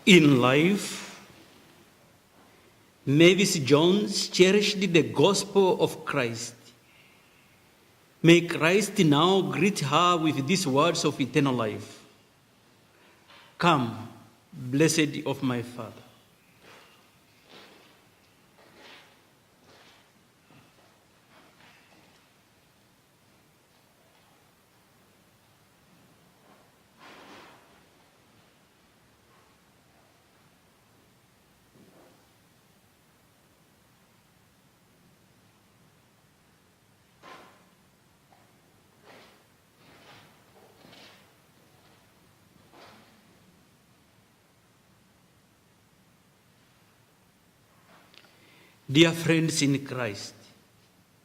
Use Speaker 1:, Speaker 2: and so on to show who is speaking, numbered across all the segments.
Speaker 1: In life, Mavis Jones cherished the gospel of Christ. May Christ now greet her with these words of eternal life. Come, blessed of my Father. Dear friends in Christ,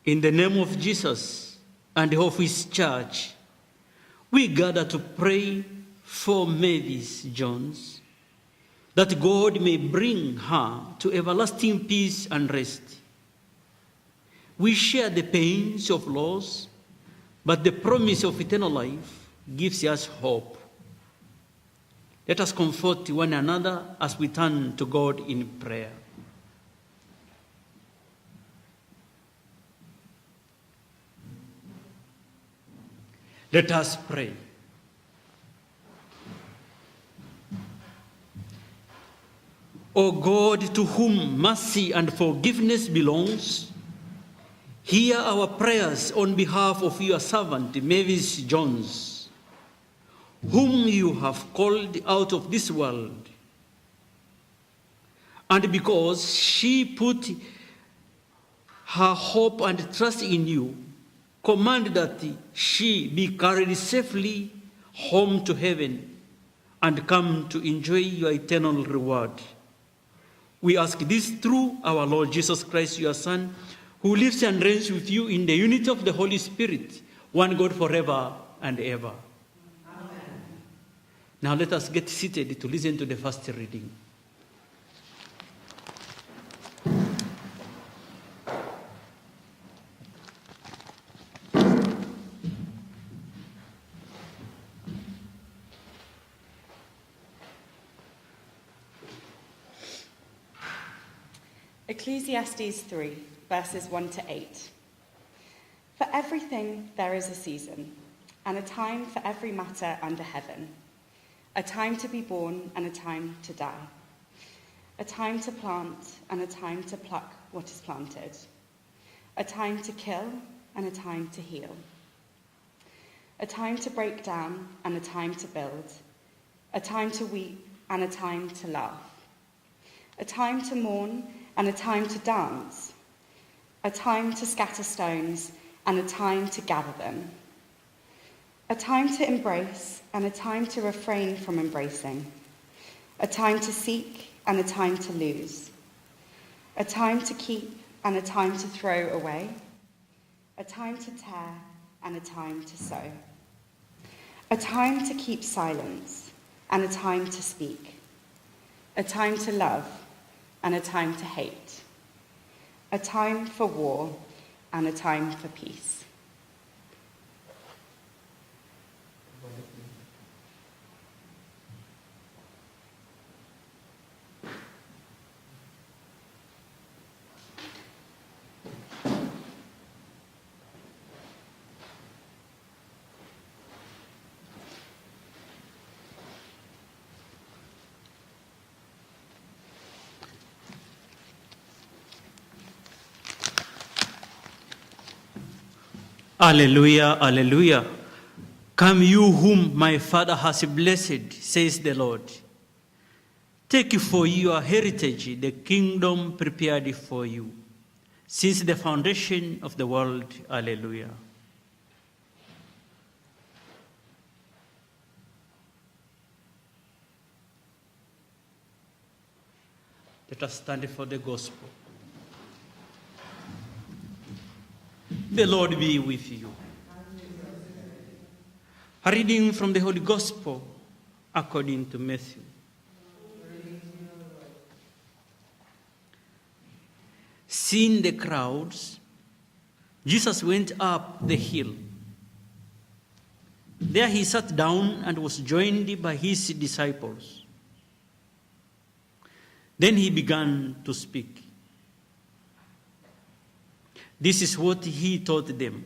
Speaker 1: in the name of Jesus and of his church, we gather to pray for Mavis Jones, that God may bring her to everlasting peace and rest. We share the pains of loss, but the promise of eternal life gives us hope. Let us comfort one another as we turn to God in prayer. Let us pray. O God, to whom mercy and forgiveness belongs, hear our prayers on behalf of your servant, Mavis Jones, whom you have called out of this world. And because she put her hope and trust in you, command that she be carried safely home to heaven and come to enjoy your eternal reward. We ask this through our Lord Jesus Christ, your Son, who lives and reigns with you in the unity of the Holy Spirit, one God forever and ever.
Speaker 2: Amen.
Speaker 1: Now let us get seated to listen to the first reading.
Speaker 2: Ecclesiastes 3, verses 1 to 8. For everything there is a season, and a time for every matter under heaven, a time to be born and a time to die, a time to plant and a time to pluck what is planted, a time to kill and a time to heal, a time to break down and a time to build, a time to weep and a time to laugh, a time to mourn and a time to dance, a time to scatter stones and a time to gather them, a time to embrace and a time to refrain from embracing, a time to seek and a time to lose, a time to keep and a time to throw away, a time to tear and a time to sow, a time to keep silence and a time to speak, a time to love and a time to hate, a time for war and a time for peace.
Speaker 1: Alleluia, alleluia. Come you whom my Father has blessed, says the Lord. Take for your heritage the kingdom prepared for you since the foundation of the world. Alleluia. Let us stand for the gospel. The Lord be with you. A reading from the Holy Gospel according to Matthew. Seeing the crowds, Jesus went up the hill. There he sat down and was joined by his disciples. Then he began to speak. This is what he taught them.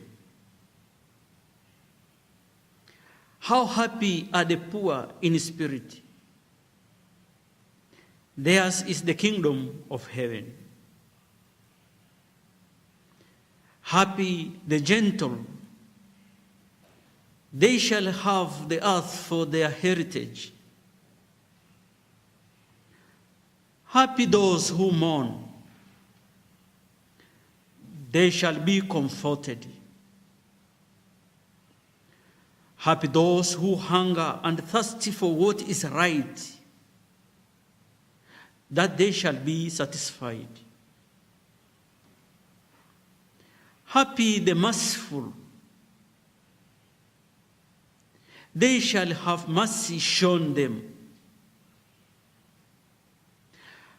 Speaker 1: How happy are the poor in spirit. Theirs is the kingdom of heaven. Happy the gentle. They shall have the earth for their heritage. Happy those who mourn. They shall be comforted. Happy those who hunger and thirst for what is right, that they shall be satisfied. Happy the merciful. They shall have mercy shown them.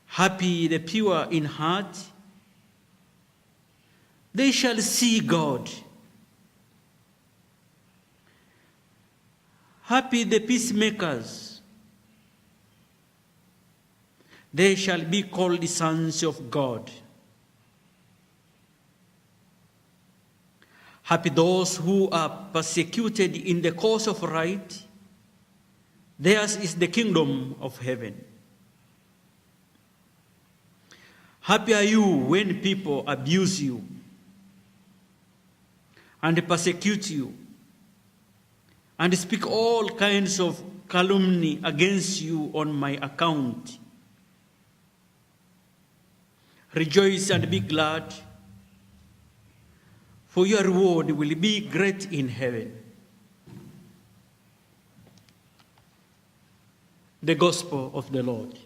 Speaker 1: Happy the pure in heart. They shall see God. Happy the peacemakers. They shall be called the sons of God. Happy those who are persecuted in the cause of right. Theirs is the kingdom of heaven. Happy are you when people abuse you and persecute you and speak all kinds of calumny against you on my account. Rejoice and be glad, for your reward will be great in heaven. The Gospel of the Lord.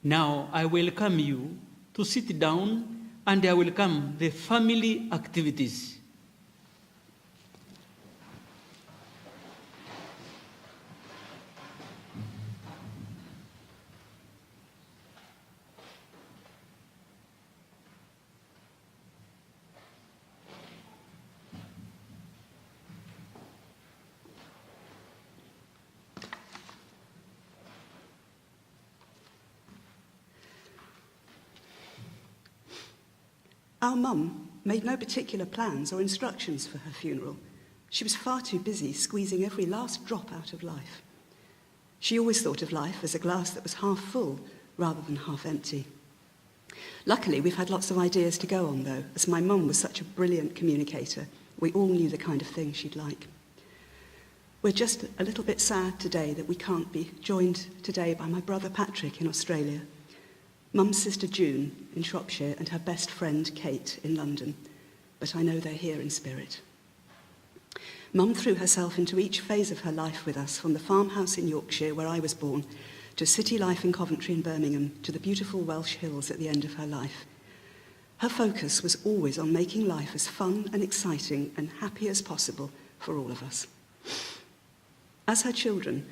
Speaker 1: Now I welcome you to sit down and I welcome the family activities.
Speaker 3: Our mum made no particular plans or instructions for her funeral. She was far too busy squeezing every last drop out of life. She always thought of life as a glass that was half full rather than half empty. Luckily, we've had lots of ideas to go on, though, as my mum was such a brilliant communicator. We all knew the kind of thing she'd like. We're just a little bit sad today that we can't be joined today by my brother Patrick in Australia, Mum's sister June in Shropshire, and her best friend Kate in London, but I know they're here in spirit. Mum threw herself into each phase of her life with us, from the farmhouse in Yorkshire where I was born, to city life in Coventry and Birmingham, to the beautiful Welsh hills at the end of her life. Her focus was always on making life as fun and exciting and happy as possible for all of us. As her children,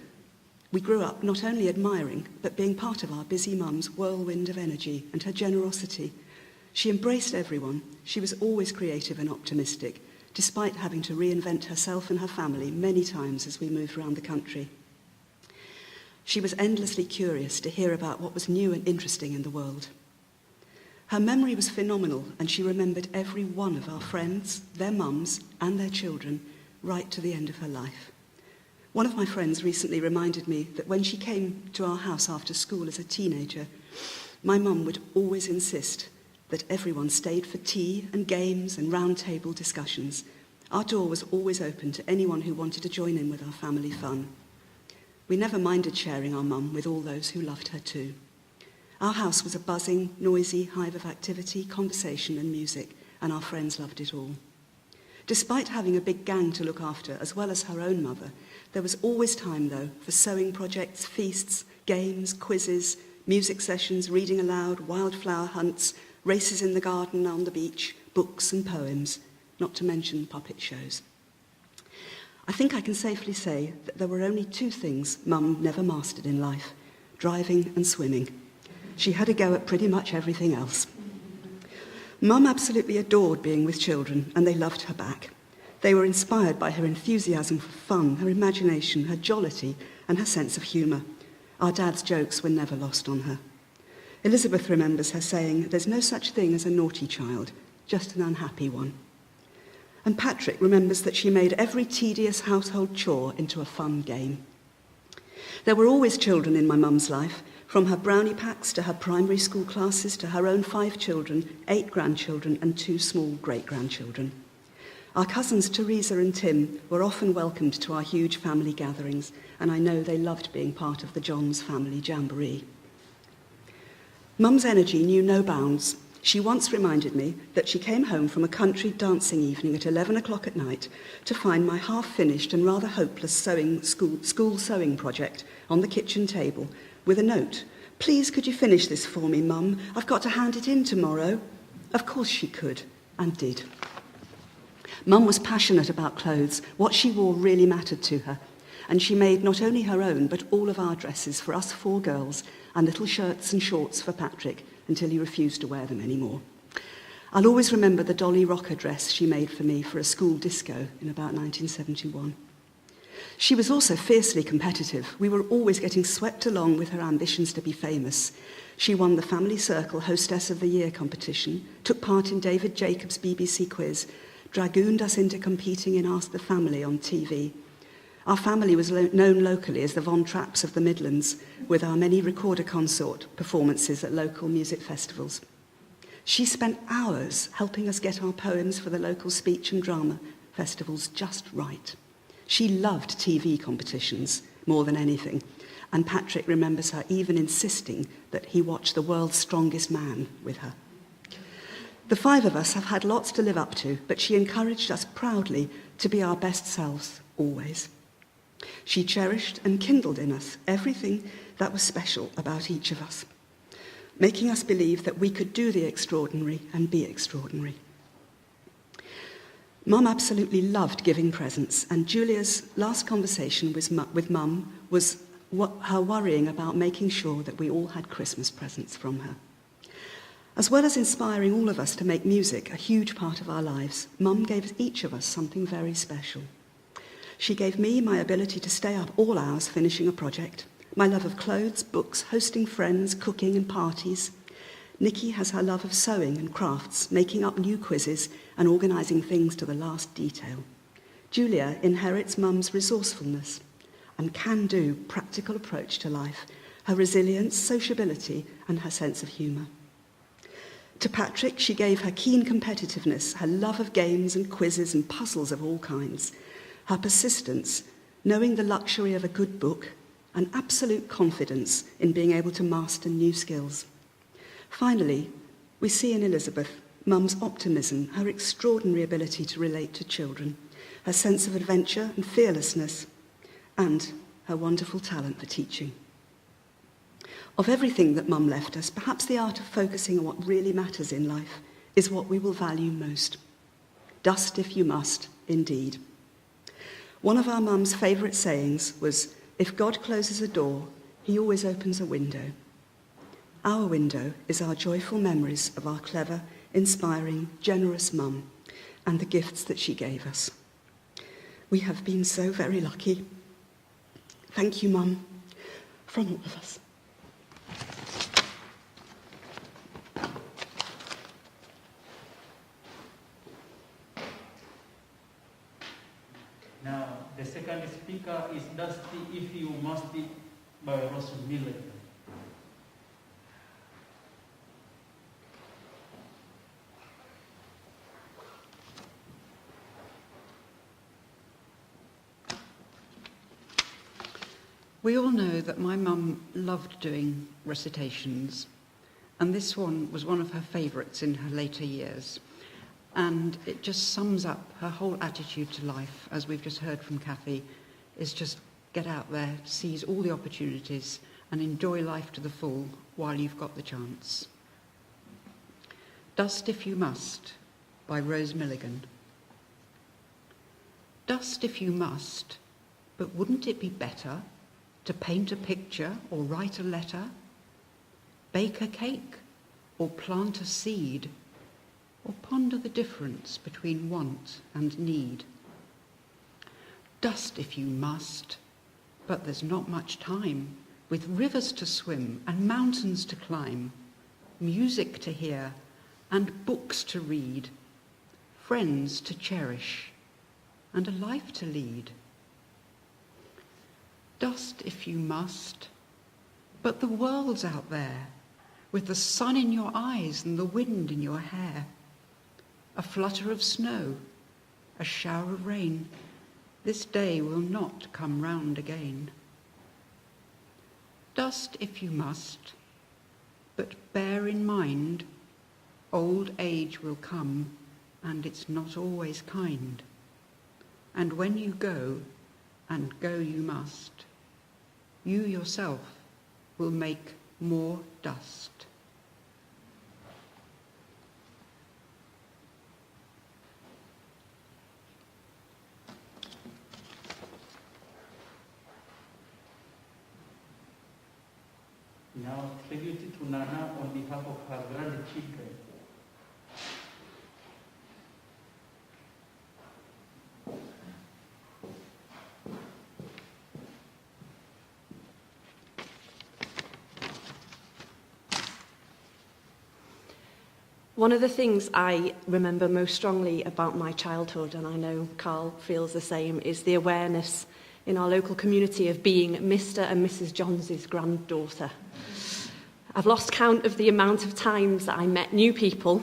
Speaker 3: we grew up not only admiring, but being part of our busy mum's whirlwind of energy and her generosity. She embraced everyone. She was always creative and optimistic, despite having to reinvent herself and her family many times as we moved around the country. She was endlessly curious to hear about what was new and interesting in the world. Her memory was phenomenal, and she remembered every one of our friends, their mums, and their children, right to the end of her life. One of my friends recently reminded me that when she came to our house after school as a teenager, my mum would always insist that everyone stayed for tea and games and round-table discussions. Our door was always open to anyone who wanted to join in with our family fun. We never minded sharing our mum with all those who loved her too. Our house was a buzzing, noisy hive of activity, conversation and music, and our friends loved it all. Despite having a big gang to look after, as well as her own mother, there was always time, though, for sewing projects, feasts, games, quizzes, music sessions, reading aloud, wildflower hunts, races in the garden, on the beach, books and poems, not to mention puppet shows. I think I can safely say that there were only two things Mum never mastered in life: driving and swimming. She had a go at pretty much everything else. Mum absolutely adored being with children, and they loved her back. They were inspired by her enthusiasm for fun, her imagination, her jollity, and her sense of humour. Our dad's jokes were never lost on her. Elizabeth remembers her saying, "There's no such thing as a naughty child, just an unhappy one." And Patrick remembers that she made every tedious household chore into a fun game. There were always children in my mum's life, from her brownie packs to her primary school classes to her own 5 children, 8 grandchildren and 2 small great-grandchildren. Our cousins Teresa and Tim were often welcomed to our huge family gatherings, and I know they loved being part of the Johns family jamboree. Mum's energy knew no bounds. She once reminded me that she came home from a country dancing evening at 11 o'clock at night to find my half-finished and rather hopeless school sewing project on the kitchen table with a note. "Please, could you finish this for me, Mum? I've got to hand it in tomorrow." Of course she could, and did. Mum was passionate about clothes. What she wore really mattered to her, and she made not only her own but all of our dresses for us 4 girls, and little shirts and shorts for Patrick until he refused to wear them anymore. I'll always remember the Dolly Rocker dress she made for me for a school disco in about 1971. She was also fiercely competitive. We were always getting swept along with her ambitions to be famous. She won the Family Circle Hostess of the Year competition, took part in David Jacobs' BBC quiz, dragooned us into competing in Ask the Family on TV. Our family was known locally as the Von Trapps of the Midlands, with our many recorder consort performances at local music festivals. She spent hours helping us get our poems for the local speech and drama festivals just right. She loved TV competitions more than anything, and Patrick remembers her even insisting that he watch The World's Strongest Man with her. The 5 of us have had lots to live up to, but she encouraged us proudly to be our best selves, always. She cherished and kindled in us everything that was special about each of us. making us believe that we could do the extraordinary and be extraordinary. Mum absolutely loved giving presents, and Julia's last conversation with Mum was her worrying about making sure that we all had Christmas presents from her. As well as inspiring all of us to make music a huge part of our lives, Mum gave each of us something very special. She gave me my ability to stay up all hours finishing a project, my love of clothes, books, hosting friends, cooking and parties. Nikki has her love of sewing and crafts, making up new quizzes and organising things to the last detail. Julia inherits Mum's resourcefulness and can-do practical approach to life, her resilience, sociability and her sense of humour. To Patrick, she gave her keen competitiveness, her love of games and quizzes and puzzles of all kinds, her persistence, knowing the luxury of a good book, and absolute confidence in being able to master new skills. Finally, we see in Elizabeth Mum's optimism, her extraordinary ability to relate to children, her sense of adventure and fearlessness, and her wonderful talent for teaching. Of everything that Mum left us, perhaps the art of focusing on what really matters in life is what we will value most. Dust if you must, indeed. One of our Mum's favourite sayings was, "If God closes a door, he always opens a window." Our window is our joyful memories of our clever, inspiring, generous Mum and the gifts that she gave us. We have been so very lucky. Thank you, Mum, from all of us.
Speaker 1: Now, the second speaker is Dusty If You Must by Remeberance.
Speaker 4: We all know that my mum loved doing recitations, and this one was one of her favourites in her later years. And it just sums up her whole attitude to life, as we've just heard from Kathy, is just get out there, seize all the opportunities, and enjoy life to the full while you've got the chance. Dust If You Must by Rose Milligan. Dust if you must, but wouldn't it be better to paint a picture or write a letter, bake a cake or plant a seed, or ponder the difference between want and need? Dust if you must, but there's not much time, with rivers to swim and mountains to climb, music to hear and books to read, friends to cherish and a life to lead. Dust if you must, but the world's out there, with the sun in your eyes and the wind in your hair. A flutter of snow, a shower of rain, this day will not come round again. Dust if you must, but bear in mind, old age will come, and it's not always kind. And when you go, and go you must, you yourself will make more dust.
Speaker 1: Now, tribute to Nana on behalf of her grandchildren.
Speaker 5: One of the things I remember most strongly about my childhood, and I know Carl feels the same, is the awareness in our local community of being Mr. and Mrs. Johns' granddaughter. I've lost count of the amount of times that I met new people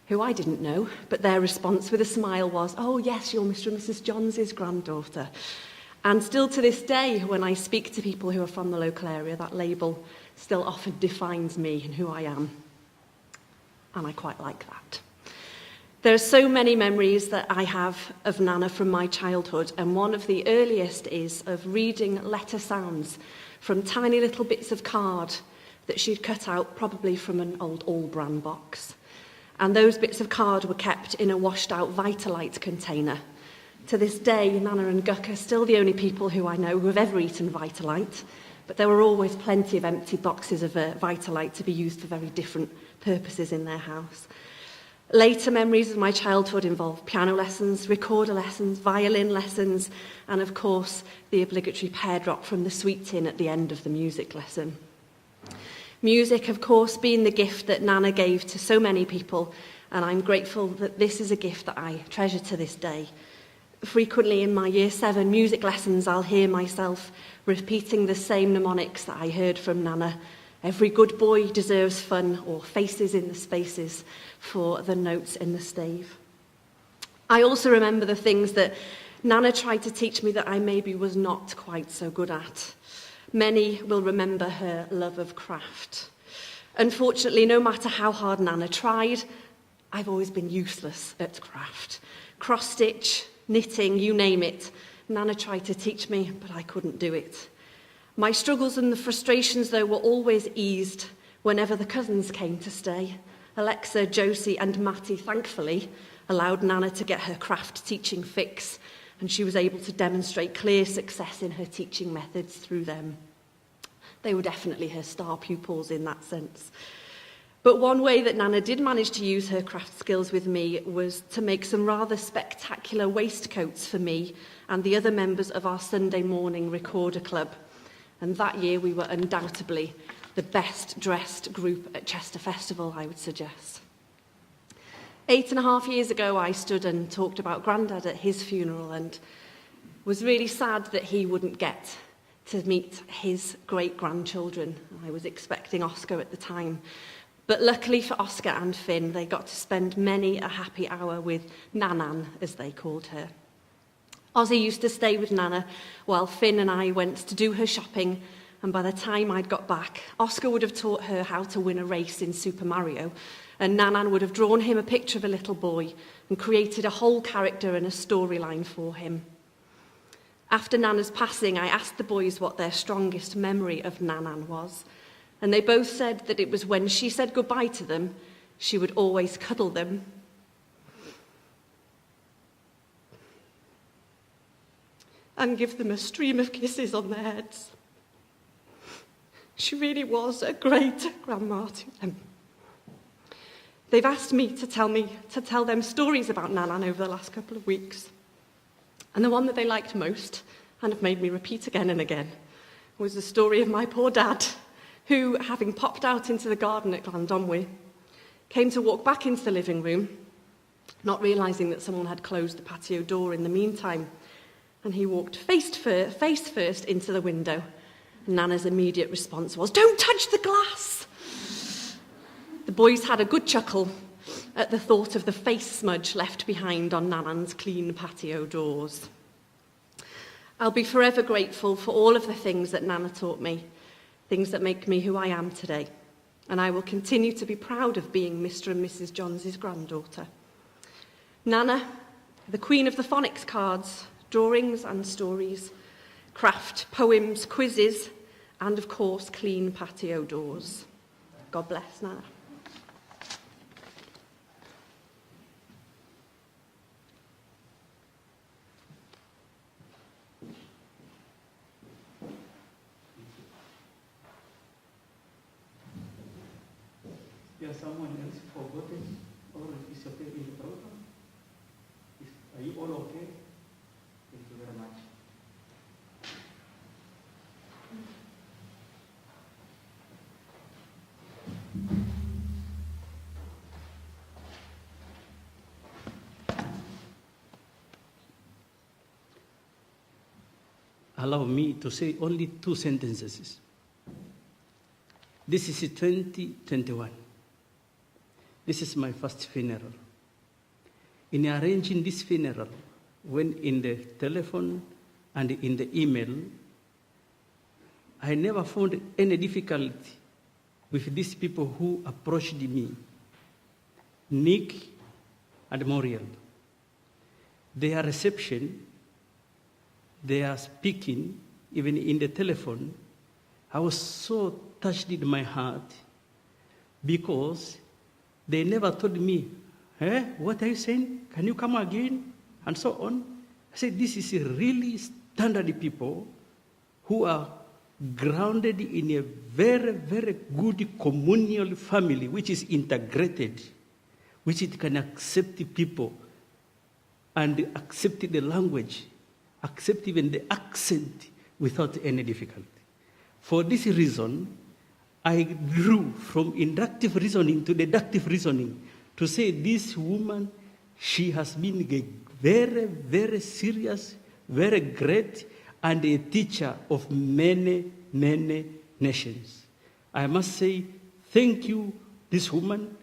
Speaker 5: who I didn't know, but their response with a smile was, "Oh yes, you're Mr. and Mrs. Johns' granddaughter." And still to this day, when I speak to people who are from the local area, that label still often defines me and who I am. And I quite like that. There are so many memories that I have of Nana from my childhood, and one of the earliest is of reading letter sounds from tiny little bits of card that she'd cut out probably from an old All-Bran box. And those bits of card were kept in a washed-out Vitalite container. To this day, Nana and Guck are still the only people who I know who have ever eaten Vitalite, but there were always plenty of empty boxes of Vitalite to be used for very different purposes in their house. Later memories of my childhood involve piano lessons, recorder lessons, violin lessons, and of course the obligatory pear drop from the sweet tin at the end of the music lesson. Music, of course, being the gift that Nana gave to so many people, and I'm grateful that this is a gift that I treasure to this day. Frequently in my Year 7 music lessons, I'll hear myself repeating the same mnemonics that I heard from Nana. Every good boy deserves fun, or faces in the spaces for the notes in the stave. I also remember the things that Nana tried to teach me that I maybe was not quite so good at. Many will remember her love of craft. Unfortunately, no matter how hard Nana tried, I've always been useless at craft. Cross-stitch, knitting, you name it. Nana tried to teach me, but I couldn't do it. My struggles and the frustrations, though, were always eased whenever the cousins came to stay. Alexa, Josie and Matty, thankfully, allowed Nana to get her craft teaching fix, and she was able to demonstrate clear success in her teaching methods through them. They were definitely her star pupils in that sense. But one way that Nana did manage to use her craft skills with me was to make some rather spectacular waistcoats for me and the other members of our Sunday morning recorder club. And that year we were undoubtedly the best dressed group at Chester Festival, I would suggest. 8.5 years ago, I stood and talked about Grandad at his funeral and was really sad that he wouldn't get to meet his great-grandchildren. I was expecting Oscar at the time. But luckily for Oscar and Finn, they got to spend many a happy hour with Nanan, as they called her. Ozzy used to stay with Nana while Finn and I went to do her shopping, and by the time I'd got back, Oscar would have taught her how to win a race in Super Mario, and Nanan would have drawn him a picture of a little boy and created a whole character and a storyline for him. After Nana's passing, I asked the boys what their strongest memory of Nanan was, and they both said that it was when she said goodbye to them, she would always cuddle them. And give them a stream of kisses on their heads. She really was a great grandma to them. They've asked me to tell them stories about Nanan over the last couple of weeks. And the one that they liked most, and have made me repeat again and again, was the story of my poor dad, who, having popped out into the garden at Glandomwy, came to walk back into the living room, not realising that someone had closed the patio door in the meantime. And he walked face first into the window. And Nana's immediate response was, "Don't touch the glass!" The boys had a good chuckle at the thought of the face smudge left behind on Nanan's clean patio doors. I'll be forever grateful for all of the things that Nana taught me, things that make me who I am today. And I will continue to be proud of being Mr. and Mrs. Johns' granddaughter. Nana, the queen of the phonics cards, drawings and stories, craft, poems, quizzes, and of course, clean patio doors. God bless Nana.
Speaker 1: Is someone else forgotten, or is okay in the program? Are you all okay? Thank you very much. Allow me to say only 2 sentences. This is 2021. This is my first funeral. In arranging this funeral, when in the telephone and in the email, I never found any difficulty with these people who approached me, Nick and Muriel. Their reception, their speaking, even in the telephone, I was so touched in my heart because they never told me, what are you saying? Can you come again? And so on. I said, this is a really standard people who are grounded in a very, very good communal family, which is integrated, which it can accept the people and accept the language, accept even the accent without any difficulty. For this reason, I drew from inductive reasoning to deductive reasoning to say this woman, she has been a very, very serious, very great, and a teacher of many, many nations. I must say, thank you, this woman.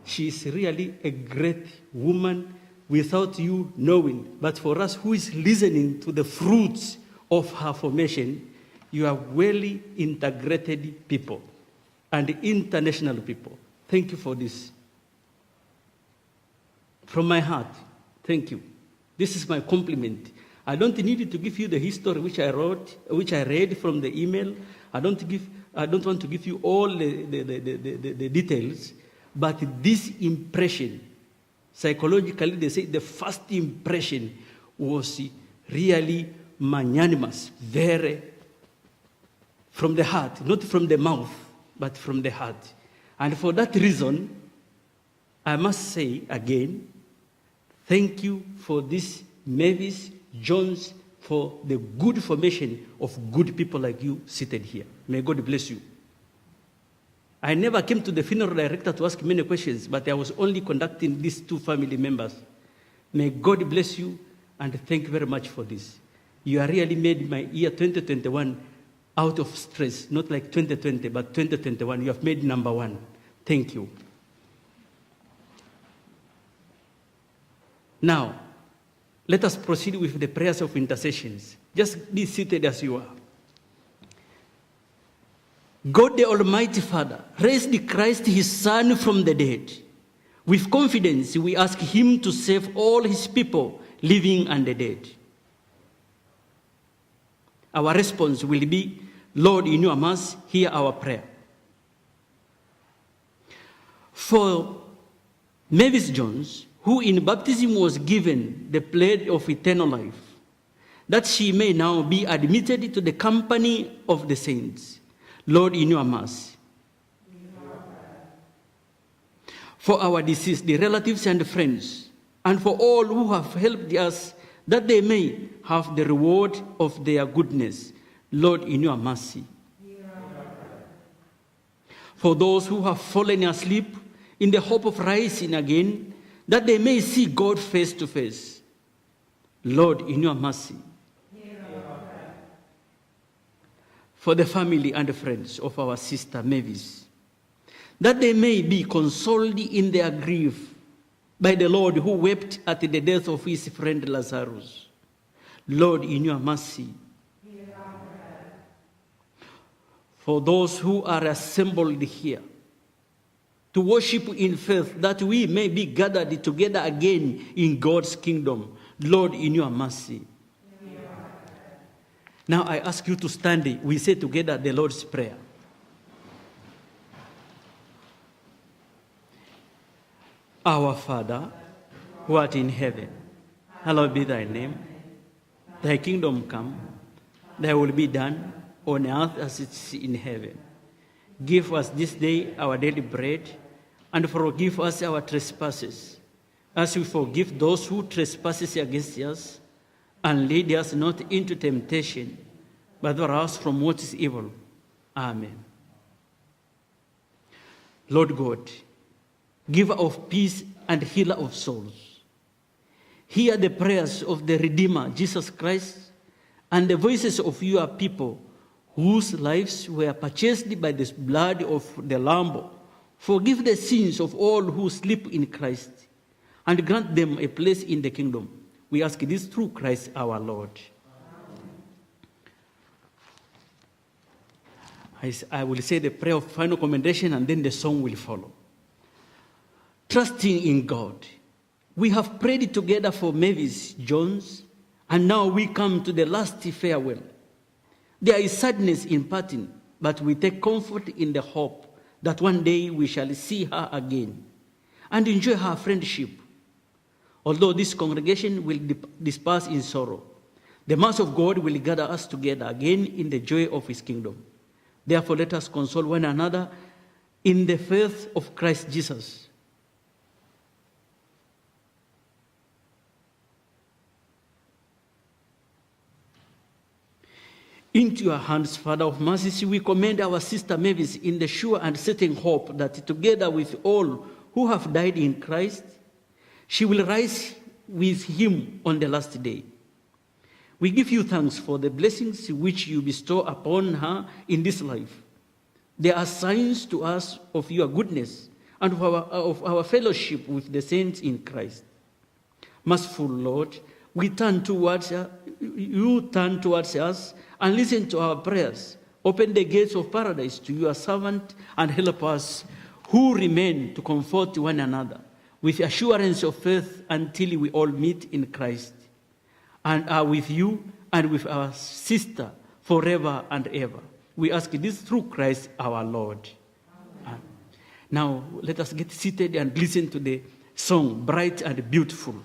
Speaker 1: She is really a great woman without you knowing. But for us who is listening to the fruits of her formation, you are well integrated people and international people. Thank you for this. From my heart, thank you. This is my compliment. I don't need to give you the history which I wrote, which I read from the email. I don't want to give you all the details, but this impression, psychologically, they say the first impression was really magnanimous, very from the heart, not from the mouth, but from the heart. And for that reason, I must say again, thank you for this, Mavis, Jones, for the good formation of good people like you seated here. May God bless you. I never came to the funeral director to ask many questions, but I was only conducting these two family members. May God bless you, and thank you very much for this. You are really made my year 2021 out of stress, not like 2020, but 2021. You have made number one. Thank you. Now, let us proceed with the prayers of intercessions. Just be seated as you are. God the Almighty Father raised Christ, his Son, from the dead. With confidence, we ask him to save all his people, living and the dead. Our response will be, Lord, in your mercy, hear our prayer. For Mavis Jones, who in baptism was given the pledge of eternal life, that she may now be admitted to the company of the saints. Lord, in your mercy. For our deceased, the relatives and friends, and for all who have helped us, that they may have the reward of their goodness. Lord, in your mercy. For those who have fallen asleep in the hope of rising again, that they may see God face to face. Lord, in your mercy. For the family and friends of our sister Mavis, that they may be consoled in their grief by the Lord who wept at the death of his friend Lazarus. Lord, in your mercy. For those who are assembled here, to worship in faith, that we may be gathered together again in God's kingdom. Lord, in your mercy. Now I ask you to stand. We say together the Lord's Prayer. Our Father, who art in heaven, hallowed be thy name. Thy kingdom come, thy will be done on earth as it is in heaven. Give us this day our daily bread, and forgive us our trespasses, as we forgive those who trespass against us. And lead us not into temptation, but deliver us from what is evil. Amen. Lord God, giver of peace and healer of souls, hear the prayers of the Redeemer, Jesus Christ, and the voices of your people, whose lives were purchased by the blood of the Lamb. Forgive the sins of all who sleep in Christ, and grant them a place in the kingdom. We ask this through Christ our Lord. I will say the prayer of final commendation, and then the song will follow. Trusting in God, we have prayed together for Mavis Jones, and now we come to the last farewell. There is sadness in parting, but we take comfort in the hope that one day we shall see her again and enjoy her friendship. Although this congregation will disperse in sorrow, the mass of God will gather us together again in the joy of his kingdom. Therefore, let us console one another in the faith of Christ Jesus. Into your hands, Father of mercy, we commend our sister Mavis in the sure and certain hope that together with all who have died in Christ, she will rise with him on the last day. We give you thanks for the blessings which you bestow upon her in this life. They are signs to us of your goodness and of our fellowship with the saints in Christ. Merciful Lord, you turn towards us and listen to our prayers. Open the gates of paradise to your servant and help us who remain to comfort one another with assurance of faith until we all meet in Christ and are with you and with our sister forever and ever. We ask this through Christ our Lord. Amen. Now let us get seated and listen to the song, Bright and Beautiful.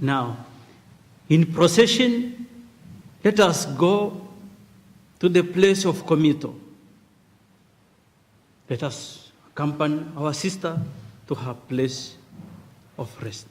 Speaker 1: Now, in procession, let us go to the place of committal. Let us accompany our sister to her place of rest.